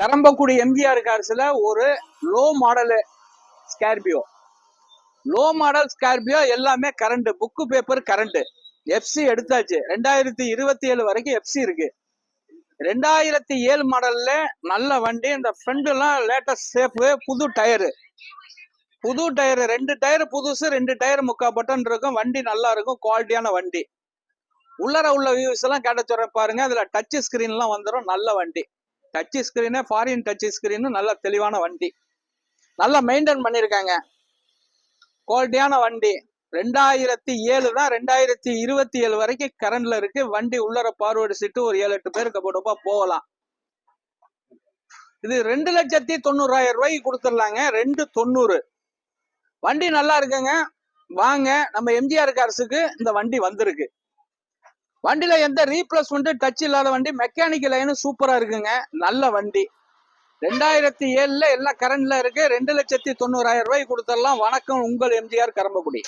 Karambakkudi MGR கார்ஸ்ல ஒரு low model Scorpio. Low model Scorpio எல்லாமே current, book paper current. FC எடுத்தாச்சு. 2027 வரைக்கும் எஃப்சி இருக்கு. 2007 மாடல்ல நல்ல வண்டி. இந்த ஃப்ரண்ட் எல்லாம் லேட்டஸ்ட் சேஃப், புது டயரு. புது டயரு 2 டயர் புதுசு, 2 டயர் முக்கா பட்டன் இருக்கும். வண்டி நல்லா இருக்கும், குவாலிட்டியான வண்டி. உள்ளர உள்ள வியூஸ் எல்லாம் கேட்ட சொல்றேன் பாருங்க. அதுல டச் ஸ்கிரீன் எல்லாம் வந்துடும். நல்ல வண்டி. Touch screen, foreign touch screen, நல்ல தெளிவான வண்டி. நல்லா மெயின்டைன் பண்ணியிருக்காங்க. குவாலிட்டியான வண்டி. 2007 தான், 2027 வரைக்கும் கரண்ட்ல இருக்கு. வண்டி உள்ளர பார்வர்டு சீட்டு ஒரு 7-8 பேருக்கு போட்டப்பா போகலாம். இது 2,90,000 ரூபாய்க்கு கொடுத்துடலாங்க. 2,90,000. வண்டி நல்லா இருக்குங்க. வாங்க, நம்ம எம்ஜிஆர் கார்ஸுக்கு இந்த வண்டி வந்திருக்கு. வண்டியில எந்த ரீப்ளேஸ்மெண்ட் டச் இல்லாத வண்டி. மெக்கானிக்கல் லைனு சூப்பரா இருக்குங்க. நல்ல வண்டி. 2007 எல்லாம் கரண்ட்ல இருக்கு. 2,90,000 ரூபாய்க்கு கொடுத்துடலாம். வணக்கம், உங்கள் எம்ஜிஆர் கரம்பக்குடி.